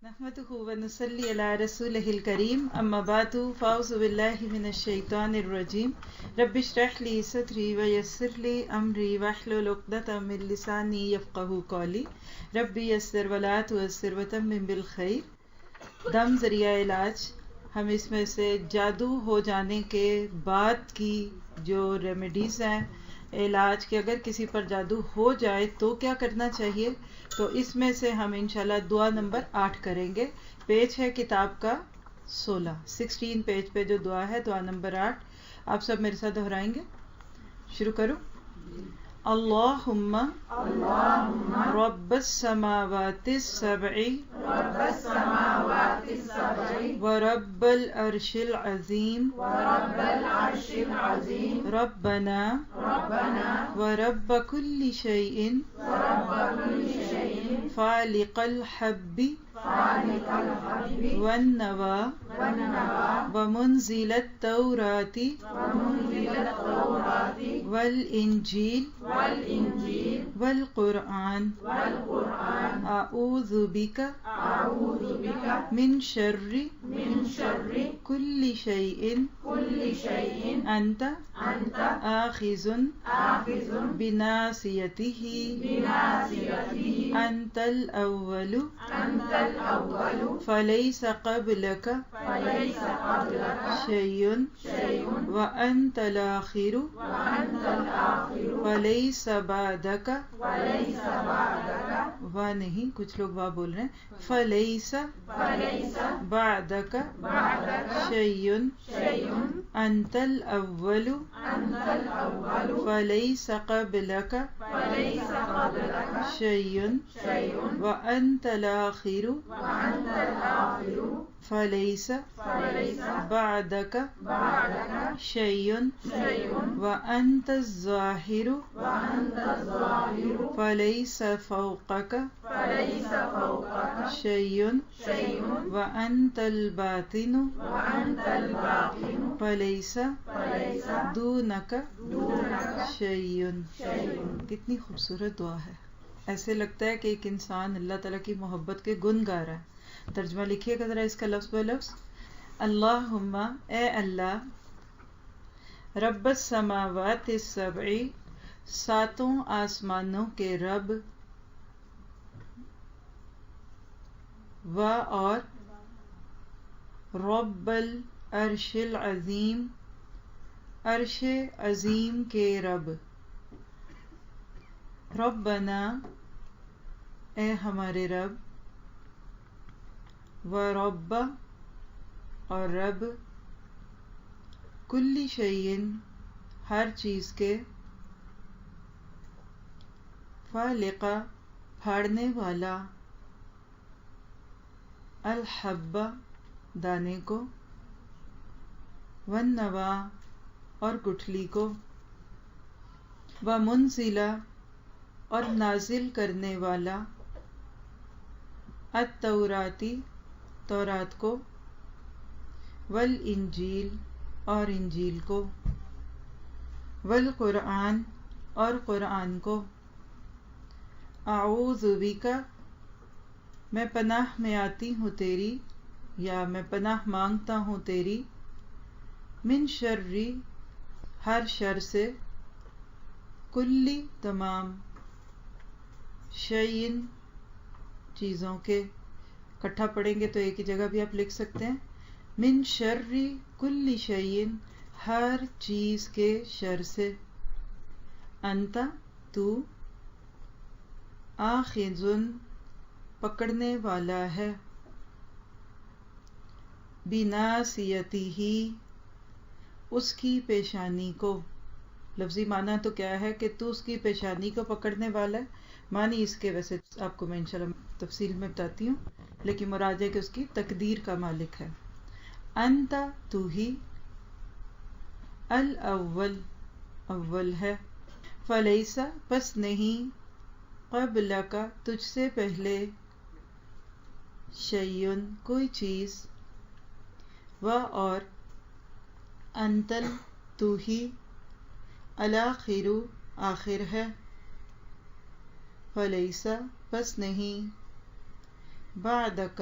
نحمده ونصلي على رسوله الكريم اما بعد فاعوذ بالله من الشيطان الرجيم رب اشرح لي صدري ويسر لي امري واحلل عقدة من لساني يفقهوا قولي ربي يسر ولا تعسر وتمم بالخير دم ذریعہ علاج ہم اس میں سے جادو ہو جانے کے بعد کی جو ریمیڈیز ہیں علاج کے اگر کسی پر جادو ہو جائے تو کیا کرنا چاہیے، تو اس میں سے ہم انشاءاللہ دعا نمبر 8 کریں گے. پیج ہے کتاب کا 16 پیج پہ جو دعا ہے دعا نمبر 8. آپ سب میرے ساتھ دہرائیں گے. شروع کرو. اللہم رب السماوات السبع ورب العرش العظیم ربنا ورب كل شيء فالق الحب والنوى ومنزل التوراة والإنجيل والقرآن أعوذ بك من شر كل شيء أنت آخذ بناصيته أنت الأول فليس قبلك شيء وأنت الآخر فليس بعدك وا نہیں، کچھ لوگ وا بول رہے ہیں. فليس بعدك شيء أنت الأول فليس قبلك شيء وأنت الآخر فليس بعدك شيء وأنت الظاهر فليس فوقك شيء وأنت الباطن فليس دونك شيء. کتنی خوبصورت دعا ہے. ایسے لگتا ہے کہ ایک انسان اللہ تعالیٰ کی محبت کے گن گا رہا ہے. ترجمہ لکھیے گا ذرا اس کا لفظ بہ لفظ. اللہم اے اللہ، رب السماوات السبع ساتوں آسمانوں کے رب، و اور رب العرش العظیم عرش عظیم کے رب. ربنا اے ہمارے رب، و رب اور رب، کل شیء ہر چیز کے، فالق پھاڑنے والا، الحب دانے کو، والنوى اور گٹھلی کو، ومنزل اور نازل کرنے والا، التوراتی تورات کو، والانجیل اور انجیل کو، والقرآن اور قرآن کو. اعوذ بک میں پناہ میں آتی ہوں تیری، یا میں پناہ مانگتا ہوں تیری، من شر ہر شر سے، کلی تمام، شیء چیزوں کے. اکٹھا پڑھیں گے تو ایک ہی جگہ بھی آپ لکھ سکتے ہیں. من شر کل شیء ہر چیز کے شر سے، انت تو، آخذ پکڑنے والا ہے، بناصیتہ اس کی پیشانی کو. لفظی معنی تو کیا ہے کہ تو اس کی پیشانی کو پکڑنے والا ہے. معنی اس کے ویسے آپ کو میں انشاءاللہ تفصیل میں بتاتی ہوں، لیکن مراد ہے کہ اس کی تقدیر کا مالک ہے. انت تو ہی، الاول اول ہے، فلیس پس نہیں، قبلک تجھ سے پہلے، شیء کوئی چیز، و اور انتل تو ہی، الاخر آخر ہے، فلیس پس نہیں، بعدک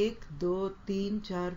1 2 3 4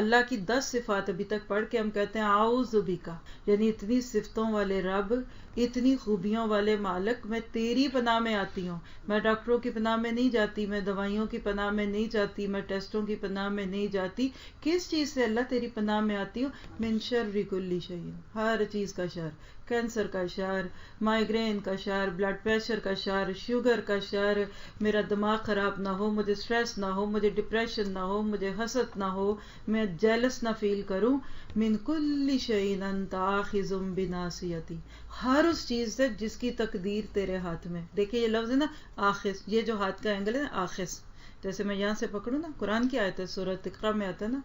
اللہ کی 10 صفات ابھی تک پڑھ کے ہم کہتے ہیں اعوذ بکا، یعنی اتنی صفتوں والے رب، اتنی خوبیوں والے مالک، میں تیری پناہ میں آتی ہوں. میں ڈاکٹروں کی پناہ میں نہیں جاتی، میں دوائیوں کی پناہ میں نہیں جاتی، میں ٹیسٹوں کی پناہ میں نہیں جاتی. کس چیز سے اللہ تیری پناہ میں آتی ہوں؟ من شر کل شیء، ہر چیز کا شر، کینسر کا شر، مائیگرین کا شر، بلڈ پریشر کا شر، شوگر کا شر، میرا دماغ خراب نہ ہو، مجھے اسٹریس نہ ہو، مجھے ڈپریشن نہ ہو، مجھے حسد نہ ہو، میں جیلس نہ فیل کروں. من کل شیء انت آخذ بناصیتی، ہر اس چیز سے جس کی تقدیر تیرے ہاتھ میں. دیکھیں یہ لفظ ہے نا آخذ، یہ جو ہاتھ کا اینگل ہے نا آخذ، جیسے میں یہاں سے پکڑوں نا، قرآن کی آیت ہے سورۃ اقرا میں آتا ہے نا،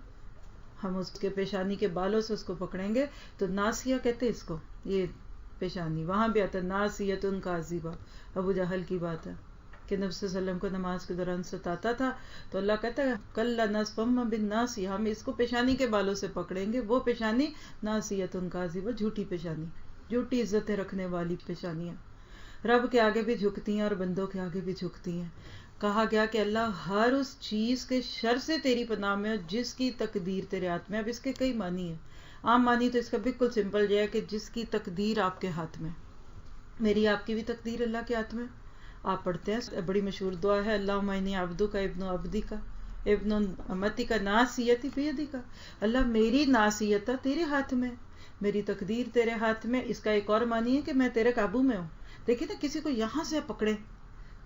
ہم اس کے پیشانی کے بالوں سے اس کو پکڑیں گے تو ناسیہ کہتے ہیں اس کو، یہ پیشانی. وہاں بھی آتا ہے ناسیۃ کاذبہ، ابو جہل کی بات ہے کہ نبی صلی اللہ علیہ وسلم کو نماز کے دوران ستاتا تھا تو اللہ کہتا ہے کل نصفم بالناسیہ، ہم اس کو پیشانی کے بالوں سے پکڑیں گے. وہ پیشانی ناسیۃ کاذبہ، جھوٹی پیشانی، جھوٹی عزتیں رکھنے والی پیشانیاں رب کے آگے بھی جھکتی ہیں اور بندوں کے آگے بھی جھکتی ہیں. کہا گیا کہ اللہ ہر اس چیز کے شر سے تیری پناہ میں جس کی تقدیر تیرے ہاتھ میں. اب اس کے کئی معنی ہیں. عام معنی تو اس کا بالکل سمپل یہ ہے کہ جس کی تقدیر آپ کے ہاتھ میں. میری آپ کی بھی تقدیر اللہ کے ہاتھ میں. آپ پڑھتے ہیں بڑی مشہور دعا ہے اللہم انی عبدک ابن عبدک ابن امتک ناصیتی بیدک، اللہ میری ناصیت تیرے ہاتھ میں، میری تقدیر تیرے ہاتھ میں. اس کا ایک اور معنی ہے کہ میں تیرے قابو میں ہوں. دیکھیں نا کسی کو یہاں سے پکڑے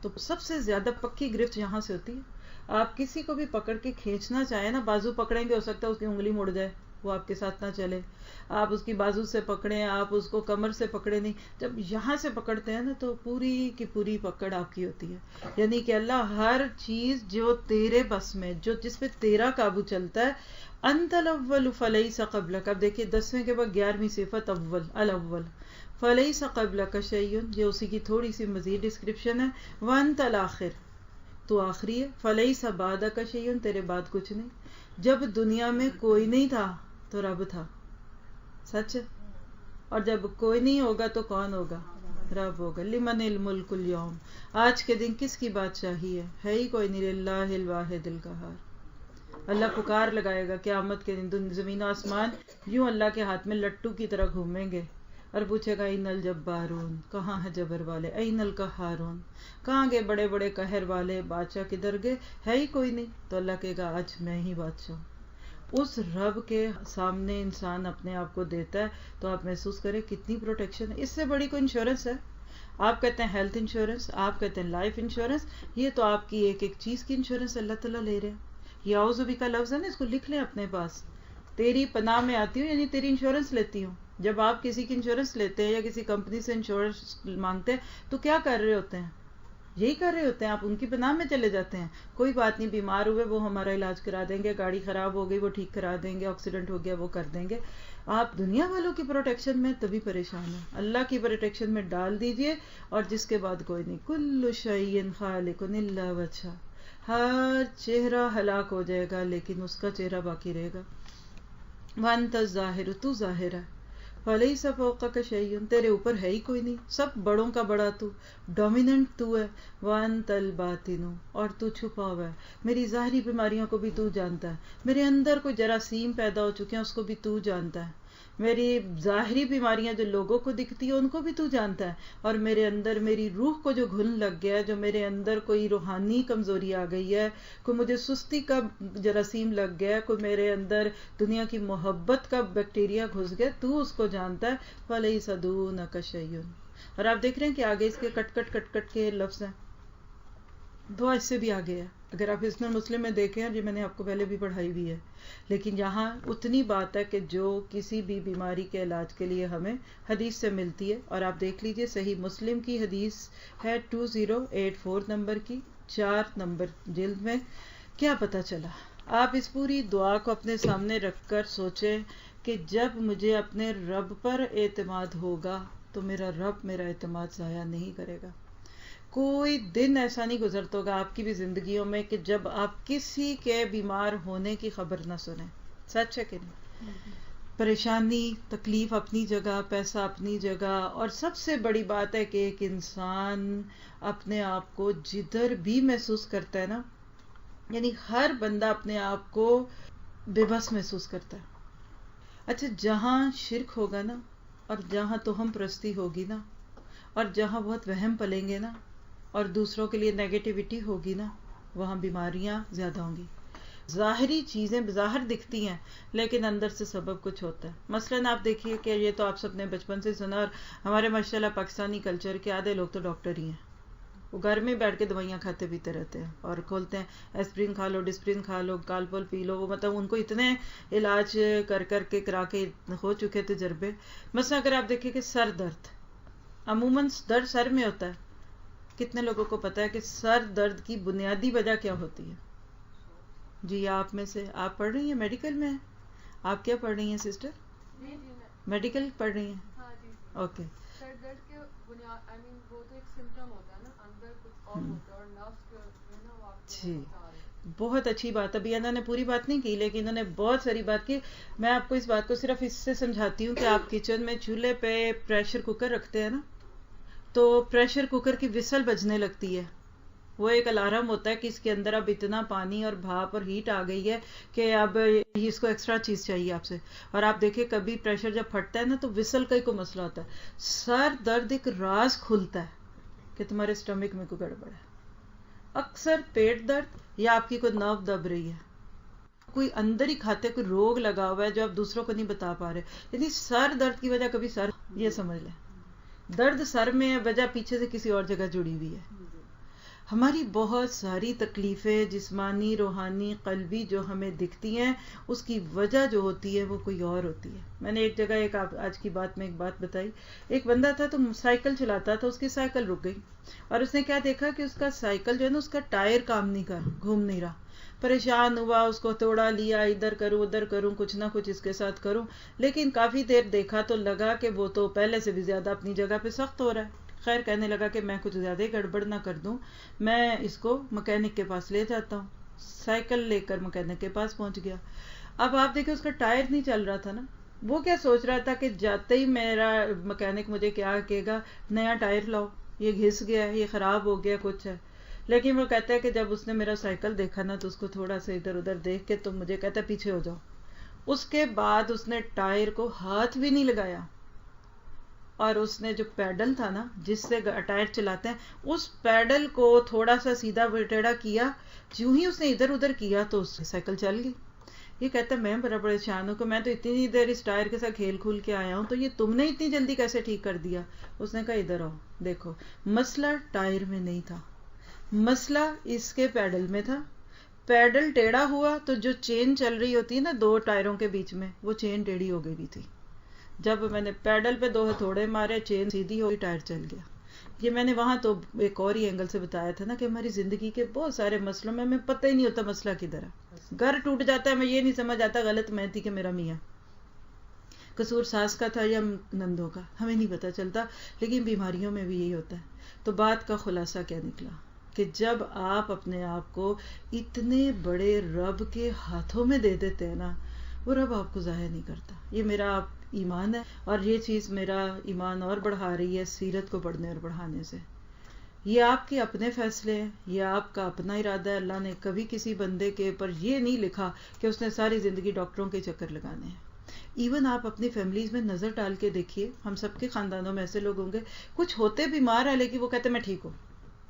تو سب سے زیادہ پکی گرفت یہاں سے ہوتی ہے. آپ کسی کو بھی پکڑ کے کھینچنا چاہیں نا، بازو پکڑیں گے ہو سکتا ہے اس کی انگلی مڑ جائے، وہ آپ کے ساتھ نہ چلے. آپ اس کی بازو سے پکڑیں، آپ اس کو کمر سے پکڑے نہیں، جب یہاں سے پکڑتے ہیں نا تو پوری کی پوری پکڑ آپ کی ہوتی ہے. یعنی کہ اللہ ہر چیز جو تیرے بس میں، جو جس پہ تیرا قابو چلتا ہے. انت الاول فلیس قبلک، اب دیکھیے 10ویں کے بعد 11ویں صفت اول، الاول فلیس قبلک شیء، یہ اسی کی تھوڑی سی مزید ڈسکرپشن ہے. وانت الآخر، تو آخری ہے. فلیس بعدک شیء، تیرے بعد کچھ نہیں. جب دنیا میں کوئی نہیں تھا تو رب تھا، سچ ہے. اور جب کوئی نہیں ہوگا تو کون ہوگا؟ رب ہوگا. لمن الملک اليوم، آج کے دن کس کی بادشاہی ہے ہی کوئی نہیں. للہ الواحد القہار. اللہ پکار لگائے گا قیامت کے دن، زمین و آسمان یوں اللہ کے ہاتھ میں لٹو کی طرح گھومیں گے اور پوچھے گا این الجبارون، کہاں ہے جبر والے؟ این القہارون، کہاں گئے بڑے بڑے قہر والے؟ بادشاہ کدھر گئے؟ ہے ہی کوئی نہیں. تو اللہ کہے گا آج میں ہی بادشاہ ہوں. اس رب کے سامنے انسان اپنے آپ کو دیتا ہے تو آپ محسوس کریں کتنی پروٹیکشن ہے. اس سے بڑی کوئی انشورنس ہے؟ آپ کہتے ہیں ہیلتھ انشورنس، آپ کہتے ہیں لائف انشورنس، یہ تو آپ کی ایک ایک چیز کی انشورنس اللہ تعالیٰ لے رہے ہیں. یہ اعوذ بک کا لفظ ہے نا، اس کو لکھ لیں اپنے پاس. تیری پناہ میں آتی ہوں یعنی تیری انشورنس لیتی ہوں. جب آپ کسی کی انشورنس لیتے ہیں یا کسی کمپنی سے انشورنس مانگتے ہیں تو کیا کر رہے ہوتے ہیں؟ یہی کر رہے ہوتے ہیں، آپ ان کی پناہ میں چلے جاتے ہیں. کوئی بات نہیں، بیمار ہوئے وہ ہمارا علاج کرا دیں گے، گاڑی خراب ہو گئی وہ ٹھیک کرا دیں گے، ایکسیڈنٹ ہو گیا وہ کر دیں گے. آپ دنیا والوں کی پروٹیکشن میں تبھی پریشان ہیں. اللہ کی پروٹیکشن میں ڈال دیجئے اور جس کے بعد کوئی نہیں. کل شیء خالق الا وجہہ، ہر چہرہ ہلاک ہو جائے گا لیکن اس کا چہرہ باقی رہے گا. وانت الظاہر، تو ظاہر ہے. فلیس فوقک شیء، تیرے اوپر ہے ہی کوئی نہیں، سب بڑوں کا بڑا تو، ڈومیننٹ تو ہے. وانت الباطن، اور تو چھپا ہوا ہے. میری ظاہری بیماریوں کو بھی تو جانتا ہے، میرے اندر کوئی جراثیم پیدا ہو چکے ہیں اس کو بھی تو جانتا ہے. میری ظاہری بیماریاں جو لوگوں کو دکھتی ہیں ان کو بھی تو جانتا ہے. اور میرے اندر میری روح کو جو گھن لگ گیا ہے، جو میرے اندر کوئی روحانی کمزوری آ گئی ہے، کوئی مجھے سستی کا جراثیم لگ گیا ہے، کوئی میرے اندر دنیا کی محبت کا بیکٹیریا گھس گیا، تو اس کو جانتا ہے. فلیس دونک شیء. اور آپ دیکھ رہے ہیں کہ آگے اس کے کٹ کٹ کٹ کٹ کے لفظ ہیں. دعا اس سے بھی آگے ہے. اگر آپ حسن المسلم میں دیکھیں، جو میں نے آپ کو پہلے بھی پڑھائی بھی ہے، لیکن یہاں اتنی بات ہے کہ جو کسی بھی بیماری کے علاج کے لیے ہمیں حدیث سے ملتی ہے. اور آپ دیکھ لیجئے صحیح مسلم کی حدیث ہے 2084 نمبر کی، 4 نمبر جلد میں. کیا پتہ چلا؟ آپ اس پوری دعا کو اپنے سامنے رکھ کر سوچیں کہ جب مجھے اپنے رب پر اعتماد ہوگا تو میرا رب میرا اعتماد ضائع نہیں کرے گا. کوئی دن ایسا نہیں گزرتا ہوگا آپ کی بھی زندگیوں میں کہ جب آپ کسی کے بیمار ہونے کی خبر نہ سنیں. سچ ہے کہ نہیں؟ پریشانی تکلیف اپنی جگہ، پیسہ اپنی جگہ، اور سب سے بڑی بات ہے کہ ایک انسان اپنے آپ کو جدھر بھی محسوس کرتا ہے نا، یعنی ہر بندہ اپنے آپ کو بے بس محسوس کرتا ہے. اچھا جہاں شرک ہوگا نا اور جہاں توہم پرستی ہوگی نا اور جہاں بہت وہم پلیں گے نا اور دوسروں کے لیے نیگیٹیوٹی ہوگی نا وہاں بیماریاں زیادہ ہوں گی. ظاہری چیزیں بظاہر دکھتی ہیں لیکن اندر سے سبب کچھ ہوتا ہے. مثلاً آپ دیکھیے کہ یہ تو آپ سب نے بچپن سے سنا اور ہمارے ماشاءاللہ پاکستانی کلچر کے آدھے لوگ تو ڈاکٹر ہی ہیں. وہ گھر میں بیٹھ کے دوائیاں کھاتے پیتے رہتے ہیں اور کھولتے ہیں ایسپرین کھا لو ڈسپرین کھا لو کالپول پی لو. وہ مطلب ان کو اتنے علاج کر کے کرا کے ہو چکے تجربے. مثلا اگر آپ دیکھیں کہ سر درد عموماً درد سر میں ہوتا ہے. کتنے لوگوں کو پتا ہے کہ سر درد کی بنیادی وجہ کیا ہوتی ہے؟ جی آپ میں سے آپ پڑھ رہی ہیں میڈیکل میں. آپ کیا پڑھ رہی ہیں سسٹر؟ میڈیکل پڑھ رہی ہیں. اوکے. سر درد کے بنیاد وہ تو ایک سمٹم ہوتا ہے نا اندر کچھ اور ہوتا ہے اور نفس جو ہے نا وہ آپ جی بہت اچھی بات. ابھی انہوں نے پوری بات نہیں کی لیکن انہوں نے بہت ساری بات کی. میں آپ کو اس بات کو صرف اس سے سمجھاتی ہوں کہ آپ کچن میں چولہے پہ پریشر کوکر رکھتے ہیں نا تو پریشر کوکر کی وسل بجنے لگتی ہے. وہ ایک الارم ہوتا ہے کہ اس کے اندر اب اتنا پانی اور بھاپ اور ہیٹ آ گئی ہے کہ اب اس کو ایکسٹرا چیز چاہیے آپ سے. اور آپ دیکھیں کبھی پریشر جب پھٹتا ہے نا تو وسل کا ہی کوئی مسئلہ ہوتا ہے. سر درد ایک راز کھلتا ہے کہ تمہارے اسٹمک میں کوئی گڑبڑ ہے. اکثر پیٹ درد یا آپ کی کوئی نرو دب رہی ہے کوئی اندر ہی کھاتے کوئی روگ لگا ہوا ہے جو آپ دوسروں کو نہیں بتا پا رہے. یعنی سر درد کی وجہ کبھی سر یہ سمجھ لیں درد سر میں ہے وجہ پیچھے سے کسی اور جگہ جڑی ہوئی ہے. ہماری بہت ساری تکلیفیں جسمانی روحانی قلبی جو ہمیں دکھتی ہیں اس کی وجہ جو ہوتی ہے وہ کوئی اور ہوتی ہے. میں نے ایک جگہ ایک آج کی بات میں ایک بات بتائی. ایک بندہ تھا تو سائیکل چلاتا تھا اس کی سائیکل رک گئی اور اس نے کیا دیکھا کہ اس کا سائیکل جو ہے نا اس کا ٹائر کام نہیں کر گھوم نہیں رہا. پریشان ہوا اس کو توڑا لیا ادھر کروں ادھر کروں کچھ نہ کچھ اس کے ساتھ کروں. لیکن کافی دیر دیکھا تو لگا کہ وہ تو پہلے سے بھی زیادہ اپنی جگہ پہ سخت ہو رہا ہے. خیر کہنے لگا کہ میں کچھ زیادہ ہی گڑبڑ نہ کر دوں میں اس کو مکینک کے پاس لے جاتا ہوں. سائیکل لے کر مکینک کے پاس پہنچ گیا. اب آپ دیکھیں اس کا ٹائر نہیں چل رہا تھا نا. وہ کیا سوچ رہا تھا کہ جاتے ہی میرا مکینک مجھے کیا کہے گا نیا ٹائر لاؤ یہ گھس گیا یہ خراب ہو گیا کچھ ہے. لیکن وہ کہتا ہے کہ جب اس نے میرا سائیکل دیکھا نا تو اس کو تھوڑا سا ادھر ادھر دیکھ کے تو مجھے کہتا ہے پیچھے ہو جاؤ. اس کے بعد اس نے ٹائر کو ہاتھ بھی نہیں لگایا اور اس نے جو پیڈل تھا نا جس سے ٹائر چلاتے ہیں اس پیڈل کو تھوڑا سا سیدھا ٹیڑھا کیا. جو ہی اس نے ادھر ادھر کیا تو اس سے سائیکل چل گئی. یہ کہتا ہے میں بڑا پریشان ہوں کہ میں تو اتنی دیر اس ٹائر کے ساتھ کھیل کھول کے آیا ہوں تو یہ تم نے اتنی جلدی کیسے ٹھیک کر دیا. اس نے کہا ادھر آؤ دیکھو مسئلہ ٹائر میں نہیں تھا مسئلہ اس کے پیڈل میں تھا. پیڈل ٹیڑھا ہوا تو جو چین چل رہی ہوتی ہے نا دو ٹائروں کے بیچ میں وہ چین ٹیڑھی ہو گئی تھی. جب میں نے پیڈل پہ دو ہتھوڑے مارے چین سیدھی ہوئی ٹائر چل گیا. یہ میں نے وہاں تو ایک اور ہی اینگل سے بتایا تھا نا کہ ہماری زندگی کے بہت سارے مسئلوں میں ہمیں پتہ ہی نہیں ہوتا مسئلہ کدھر ہے. گھر ٹوٹ جاتا ہے میں یہ نہیں سمجھ آتا غلط میں تھی کہ میرا میاں قصور ساس کا تھا یا نندوں کا ہمیں نہیں پتہ چلتا. لیکن بیماریوں میں بھی یہی ہوتا ہے. تو بات کا خلاصہ کیا نکلا کہ جب آپ اپنے آپ کو اتنے بڑے رب کے ہاتھوں میں دے دیتے ہیں نا وہ رب آپ کو ضائع نہیں کرتا. یہ میرا ایمان ہے اور یہ چیز میرا ایمان اور بڑھا رہی ہے سیرت کو پڑھنے اور بڑھانے سے. یہ آپ کے اپنے فیصلے ہیں یہ آپ کا اپنا ارادہ ہے. اللہ نے کبھی کسی بندے کے اوپر یہ نہیں لکھا کہ اس نے ساری زندگی ڈاکٹروں کے چکر لگانے ہیں. ایون آپ اپنی فیملیز میں نظر ڈال کے دیکھیے ہم سب کے خاندانوں میں ایسے لوگ ہوں گے کچھ ہوتے بیمار ہیں لیکن وہ کہتے میں ٹھیک ہوں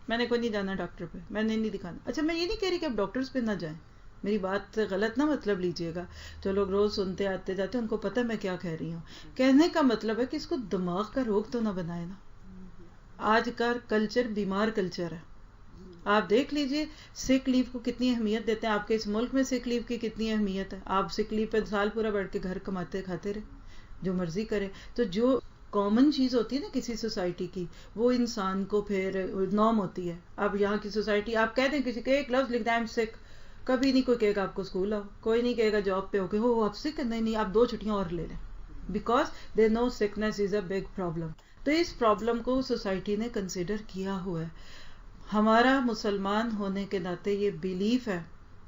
میں نے کوئی نہیں جانا ڈاکٹر پہ میں نے نہیں دکھانا. اچھا میں یہ نہیں کہہ رہی کہ آپ ڈاکٹرز پہ نہ جائیں میری بات غلط نہ مطلب لیجئے گا. جو لوگ روز سنتے آتے جاتے ان کو پتہ میں کیا کہہ رہی ہوں. کہنے کا مطلب ہے کہ اس کو دماغ کا روگ تو نہ بنائے نا. آج کا کلچر بیمار کلچر ہے. آپ دیکھ لیجئے سک لیو کو کتنی اہمیت دیتے ہیں. آپ کے اس ملک میں سک لیو کی کتنی اہمیت ہے. آپ سک لیو پہ سال پورا بیٹھ کے گھر کماتے کھاتے رہے جو مرضی کرے. تو جو کامن چیز ہوتی ہے نا کسی سوسائٹی کی وہ انسان کو پھر نارم ہوتی ہے. اب یہاں کی سوسائٹی آپ کہہ دیں کسی کے ایک لفظ لکھ دیں I'm sick کبھی نہیں کوئی کہے گا آپ کو اسکول آؤ کوئی نہیں کہے گا جاب پہ ہو کے ہو آپ سک نہیں نہیں آپ 2 چھٹیاں اور لے لیں because they know sickness is a big problem. تو اس پرابلم کو سوسائٹی نے کنسیڈر کیا ہوا ہے. ہمارا مسلمان ہونے کے ناطے یہ بیلیف ہے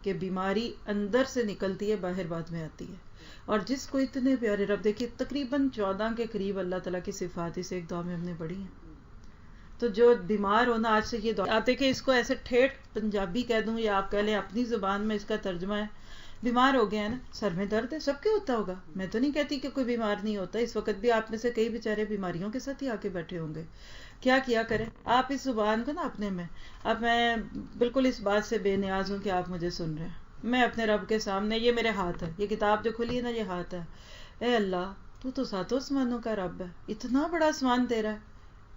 کہ بیماری اندر سے نکلتی ہے باہر بعد میں آتی ہے. اور جس کو اتنے پیارے رب دیکھیے تقریباً 14 کے قریب اللہ تعالیٰ کی صفات اسے ایک دعا میں ہم نے پڑھی ہیں. تو جو بیمار ہونا آج سے یہ دعا آپ دیکھیں اس کو ایسے ٹھیٹ پنجابی کہہ دوں یا آپ کہہ لیں اپنی زبان میں اس کا ترجمہ ہے بیمار ہو گیا ہے نا, سر میں درد ہے, سب کے ہوتا ہوگا, میں تو نہیں کہتی کہ کوئی بیمار نہیں ہوتا, اس وقت بھی آپ میں سے کئی بیچارے بیماریوں کے ساتھ ہی آ کے بیٹھے ہوں گے. کیا کریں آپ اس زبان کو نا اپنے میں. اب میں بالکل اس بات سے بے نیاز ہوں کہ آپ مجھے سن رہے ہیں. میں اپنے رب کے سامنے, یہ میرے ہاتھ ہے, یہ کتاب جو کھلی ہے نا یہ ہاتھ ہے. اے اللہ تو ساتوں آسمانوں کا رب ہے, اتنا بڑا آسمان تیرا ہے.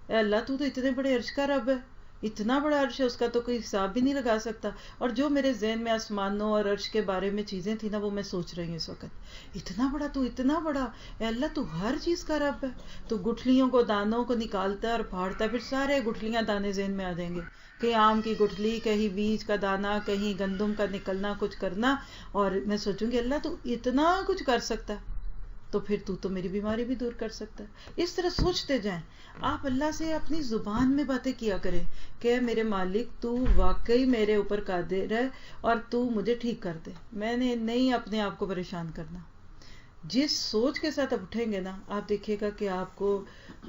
اے اللہ تو اتنے بڑے عرش کا رب ہے, اتنا بڑا عرش ہے, اس کا تو کوئی حساب بھی نہیں لگا سکتا. اور جو میرے ذہن میں آسمانوں اور عرش کے بارے میں چیزیں تھیں نا وہ میں سوچ رہی ہوں اس وقت, اتنا بڑا تو, اتنا بڑا. اے اللہ تو ہر چیز کا رب ہے. تو گٹھلیوں کو, دانوں کو نکالتا ہے اور پھاڑتا ہے, پھر سارے گٹھلیاں دانے ذہن میں آ جائیں گے, کہیں آم کی گٹھلی, کہیں بیج کا دانا, کہیں گندم کا نکلنا, کچھ کرنا. اور میں سوچوں گی اللہ تو اتنا کچھ کر سکتا ہے, تو پھر تو میری بیماری بھی دور کر سکتا ہے. اس طرح سوچتے جائیں آپ, اللہ سے اپنی زبان میں باتیں کیا کریں کہ میرے مالک تو واقعی میرے اوپر قادر ہے اور تو مجھے ٹھیک کر دے. میں نے نہیں اپنے آپ کو پریشان کرنا. جس سوچ کے ساتھ آپ اٹھیں گے نا, آپ دیکھیے گا کہ آپ کو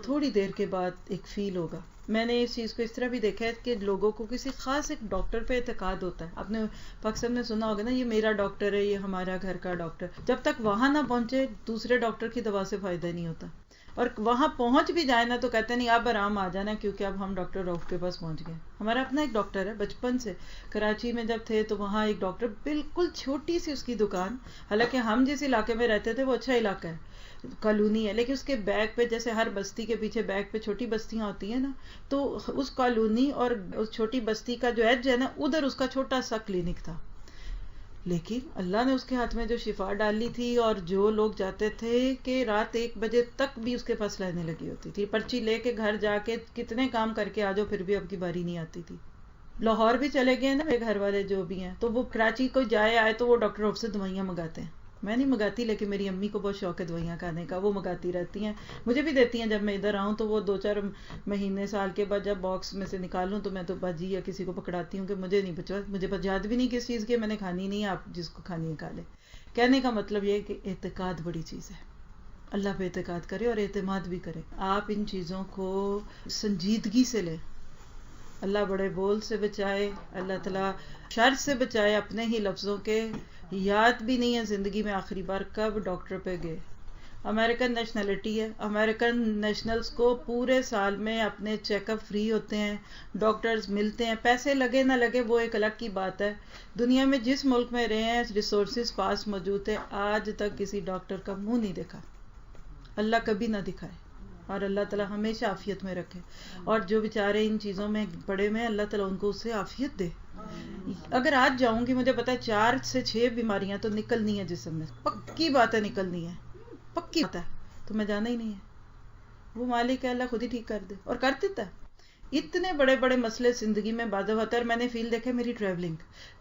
تھوڑی دیر کے بعد ایک فیل ہوگا. میں نے اس چیز کو اس طرح بھی دیکھا ہے کہ لوگوں کو کسی خاص ایک ڈاکٹر پہ اعتقاد ہوتا ہے. آپ نے پاکستان میں سنا ہوگا نا, یہ میرا ڈاکٹر ہے, یہ ہمارا گھر کا ڈاکٹر. جب تک وہاں نہ پہنچے دوسرے ڈاکٹر کی دوا سے فائدہ نہیں ہوتا, اور وہاں پہنچ بھی جائے نا تو کہتے نہیں اب آرام آ جانا کیونکہ اب ہم ڈاکٹر رؤف کے پاس پہنچ گئے. ہمارا اپنا ایک ڈاکٹر ہے بچپن سے, کراچی میں جب تھے تو وہاں ایک ڈاکٹر, بالکل چھوٹی سی اس کی دکان, حالانکہ ہم جس علاقے میں رہتے تھے وہ اچھا علاقہ ہے, کالونی ہے, لیکن اس کے بیک پہ, جیسے ہر بستی کے پیچھے بیک پہ چھوٹی بستیاں ہوتی ہیں نا, تو اس کالونی اور اس چھوٹی بستی کا جو ایج ہے نا, ادھر اس کا چھوٹا سا کلینک تھا. لیکن اللہ نے اس کے ہاتھ میں جو شفا ڈالی تھی, اور جو لوگ جاتے تھے کہ رات 1 بجے تک بھی اس کے پاس لائنیں لگی ہوتی تھی, پرچی لے کے گھر جا کے کتنے کام کر کے آ جاؤ پھر بھی اب کی باری نہیں آتی تھی. لاہور بھی چلے گئے نا میرے گھر والے جو بھی ہیں, تو وہ کراچی کو جائے آئے تو وہ ڈاکٹر رؤف سے دوائیاں منگاتے ہیں. میں نہیں منگاتی, لیکن میری امی کو بہت شوق ہے دوائیاں کھانے کا, وہ منگاتی رہتی ہیں, مجھے بھی دیتی ہیں. جب میں ادھر آؤں تو وہ 2-4 مہینے سال کے بعد جب باکس میں سے نکالوں تو میں تو باجی یا کسی کو پکڑاتی ہوں کہ مجھے نہیں بچا, مجھے یاد بھی نہیں کس چیز کی, میں نے کھانی نہیں, آپ جس کو کھانی ہے کھا لے. کہنے کا مطلب یہ ہے کہ اعتقاد بڑی چیز ہے, اللہ پہ اعتقاد کرے اور اعتماد بھی کرے. آپ ان چیزوں کو سنجیدگی سے لیں. اللہ بڑے بول سے بچائے, اللہ تعالیٰ شر سے بچائے. اپنے ہی لفظوں کے یاد بھی نہیں ہے زندگی میں آخری بار کب ڈاکٹر پہ گئے. امریکن نیشنلٹی ہے, امریکن نیشنلز کو پورے سال میں اپنے چیک اپ فری ہوتے ہیں, ڈاکٹرز ملتے ہیں, پیسے لگے نہ لگے وہ ایک الگ کی بات ہے. دنیا میں جس ملک میں رہے ہیں ریسورسز پاس موجود ہے, آج تک کسی ڈاکٹر کا منہ نہیں دیکھا. اللہ کبھی نہ دکھائے, اور اللہ تعالیٰ ہمیشہ عافیت میں رکھے. اور جو بیچارے ان چیزوں میں پڑے ہوئے ہیں, اللہ تعالیٰ ان کو اس سے عافیت دے. اگر آج جاؤں گی, مجھے پتا ہے 4 سے 6 بیماریاں تو نکلنی ہے جسم میں, پکی بات ہے نکلنی ہے, پکی بات ہے, تو میں جانا ہی نہیں ہے. وہ مالک ہے, اللہ خود ہی ٹھیک کر دے, اور کر دیتا ہے. اتنے بڑے بڑے مسئلے زندگی میں بعض ہوتا ہے. اور میں نے فیل دیکھا میری ٹریولنگ,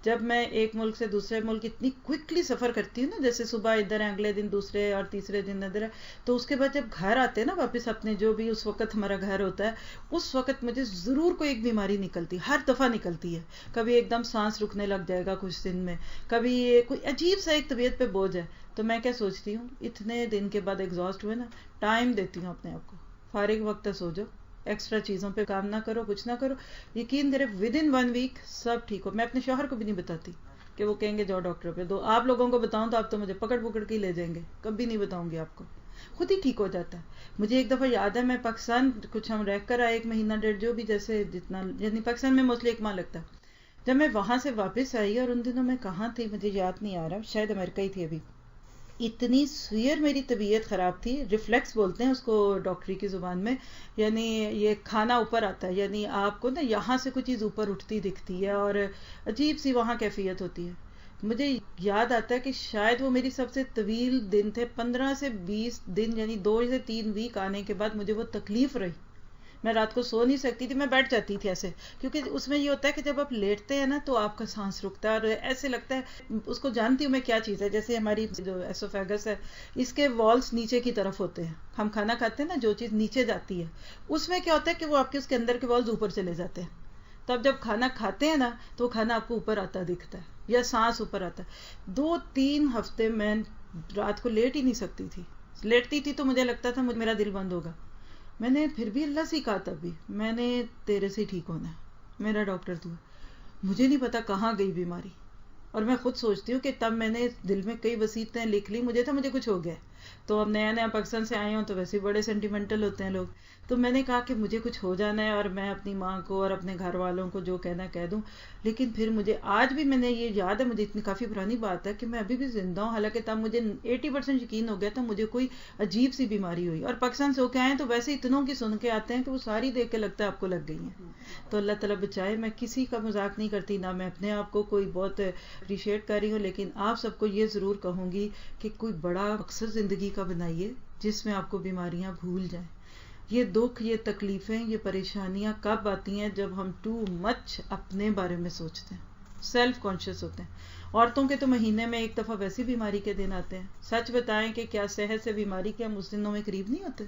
جب میں ایک ملک سے دوسرے ملک اتنی کوئکلی سفر کرتی ہوں نا, جیسے صبح ادھر ہے, اگلے دن دوسرے, اور تیسرے دن ادھر ہے, تو اس کے بعد جب گھر آتے ہیں نا واپس اپنے, جو بھی اس وقت ہمارا گھر ہوتا ہے, اس وقت مجھے ضرور کوئی ایک بیماری نکلتی, ہر دفعہ نکلتی ہے. کبھی ایک دم سانس رکنے لگ جائے گا کچھ دن میں, کبھی کوئی عجیب سا ایک طبیعت پہ بوجھ ہے. تو میں کیا سوچتی ہوں, اتنے دن کے بعد ایگزاسٹ ہوئے نا, ٹائم دیتی ہوں اپنے آپ کو, فارغ وقت سو جاؤ, ایکسٹرا چیزوں پہ کام نہ کرو, کچھ نہ کرو. یقین کرے ودن 1 ویک سب ٹھیک ہو. میں اپنے شوہر کو بھی نہیں بتاتی کہ وہ کہیں گے جاؤ ڈاکٹر پہ. تو آپ لوگوں کو بتاؤں تو آپ تو مجھے پکڑ کے لے جائیں گے, کبھی نہیں بتاؤں گی آپ کو, خود ہی ٹھیک ہو جاتا ہے. مجھے ایک دفعہ یاد ہے, میں پاکستان کچھ ہم رہ کر آئے 1 مہینہ 1.5, جو بھی جیسے جتنا, یعنی پاکستان میں موسٹلی 1 ماہ لگتا ہے. جب میں وہاں سے واپس آئی, اور ان دنوں میں کہاں تھی مجھے یاد نہیں آ رہا, شاید امریکہ ہی تھی ابھی, اتنی سویر میری طبیعت خراب تھی. ریفلیکس بولتے ہیں اس کو ڈاکٹری کی زبان میں, یعنی یہ کھانا اوپر آتا ہے, یعنی آپ کو نا یہاں سے کوئی چیز اوپر اٹھتی دکھتی ہے, اور عجیب سی وہاں کیفیت ہوتی ہے. مجھے یاد آتا ہے کہ شاید وہ میری سب سے طویل دن تھے, 15 سے 20 دن, یعنی 2 سے 3 ویک آنے کے بعد مجھے وہ تکلیف رہی. میں رات کو سو نہیں سکتی تھی, میں بیٹھ جاتی تھی ایسے, کیونکہ اس میں یہ ہوتا ہے کہ جب آپ لیٹتے ہیں نا تو آپ کا سانس رکتا ہے, اور ایسے لگتا ہے, اس کو جانتی ہوں میں کیا چیز ہے, جیسے ہماری جو ایسوفیگس ہے اس کے والز نیچے کی طرف ہوتے ہیں. ہم کھانا کھاتے ہیں نا, جو چیز نیچے جاتی ہے اس میں کیا ہوتا ہے کہ وہ آپ کے اس کے اندر کے والز اوپر چلے جاتے ہیں. تو اب جب کھانا کھاتے ہیں نا تو وہ کھانا آپ کو اوپر آتا دکھتا ہے, یا سانس اوپر آتا ہے. 2-3 ہفتے میں رات کو لیٹ ہی نہیں سکتی تھی. لیٹتی تھی تو مجھے لگتا تھا میرا دل بند ہوگا. میں نے پھر بھی اللہ سے کہا, تب بھی میں نے تیرے سے ٹھیک ہونا ہے, میرا ڈاکٹر تو ہے. مجھے نہیں پتا کہاں گئی بیماری, اور میں خود سوچتی ہوں کہ تب میں نے دل میں کئی وسیعتیں لکھ لی، مجھے تھا مجھے کچھ ہو گیا، تو اب نیا نیا پاکستان سے آئے ہوں تو ویسے بڑے سینٹیمنٹل ہوتے ہیں لوگ، تو میں نے کہا کہ مجھے کچھ ہو جانا ہے اور میں اپنی ماں کو اور اپنے گھر والوں کو جو کہنا کہہ دوں. لیکن پھر مجھے آج بھی، میں نے یہ یاد ہے، مجھے اتنی کافی پرانی بات ہے کہ میں ابھی بھی زندہ ہوں، حالانکہ تب مجھے 80% یقین ہو گیا تھا مجھے کوئی عجیب سی بیماری ہوئی. اور پاکستان سے ہو کے آئے ہیں تو ویسے اتنوں کی سن کے آتے ہیں کہ وہ ساری دیکھ کے لگتا ہے آپ کو لگ گئی ہیں. تو اللہ تعالیٰ بچائے. میں کسی کا مذاق نہیں کرتی، نہ میں اپنے آپ کو کوئی بہت اپریشیٹ کر رہی ہوں، لیکن آپ سب کو یہ ضرور کہوں گی کہ کوئی بڑا مقصد زندگی کا بنائیے جس میں آپ کو بیماریاں بھول جائیں. یہ دکھ، یہ تکلیفیں، یہ پریشانیاں کب آتی ہیں؟ جب ہم ٹو مچ اپنے بارے میں سوچتے ہیں، سیلف کانشیس ہوتے ہیں. عورتوں کے تو مہینے میں ایک دفعہ ویسی بیماری کے دن آتے ہیں. سچ بتائیں کہ کیا صحت سے بیماری کے ہم اس دنوں میں قریب نہیں ہوتے؟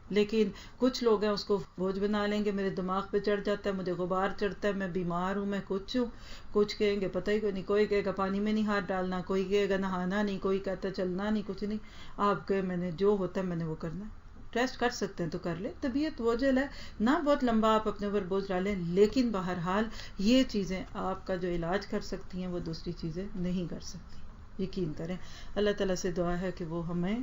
لیکن کچھ لوگ ہیں اس کو بوجھ بنا لیں گے. میرے دماغ پہ چڑھ جاتا ہے، مجھے غبار چڑھتا ہے، میں بیمار ہوں، میں کچھ ہوں. کچھ کہیں گے پتہ ہی کوئی نہیں، کوئی کہے گا پانی میں نہیں ہاتھ ڈالنا، کوئی کہے گا نہانا نہیں، کوئی کہتا چلنا نہیں، کچھ نہیں. آپ کہ میں نے جو ہوتا ہے میں نے وہ کرنا. ٹیسٹ کر سکتے ہیں تو کر لیں. طبیعت بوجھل ہے نہ، بہت لمبا آپ اپنے اوپر بوجھ ڈالیں، لیکن بہرحال یہ چیزیں آپ کا جو علاج کر سکتی ہیں وہ دوسری چیزیں نہیں کر سکتی. یقین کریں. اللہ تعالیٰ سے دعا ہے کہ وہ ہمیں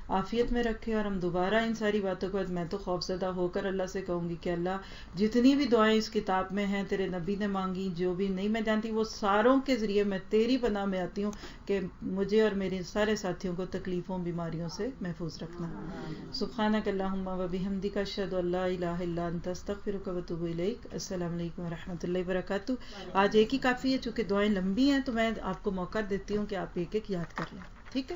عافیت میں رکھے اور ہم دوبارہ ان ساری باتوں کے بعد میں تو خوفزدہ ہو کر اللہ سے کہوں گی کہ اللہ جتنی بھی دعائیں اس کتاب میں ہیں تیرے نبی نے مانگی، جو بھی نہیں میں جانتی، وہ ساروں کے ذریعے میں تیری پناہ میں آتی ہوں کہ مجھے اور میرے سارے ساتھیوں کو تکلیفوں بیماریوں سے محفوظ رکھنا. سبحانک اللہم و بحمدک اشہد ان لا الہ الا انت استغفرک و اتوب الیک. السلام علیکم و رحمۃ اللہ وبرکاتہ. آج ایک ہی کافی ہے، چونکہ دعائیں لمبی ہیں تو میں آپ کو موقع دیتی ہوں کہ آپ ایک ایک یاد کر لیں. ٹھیک ہے؟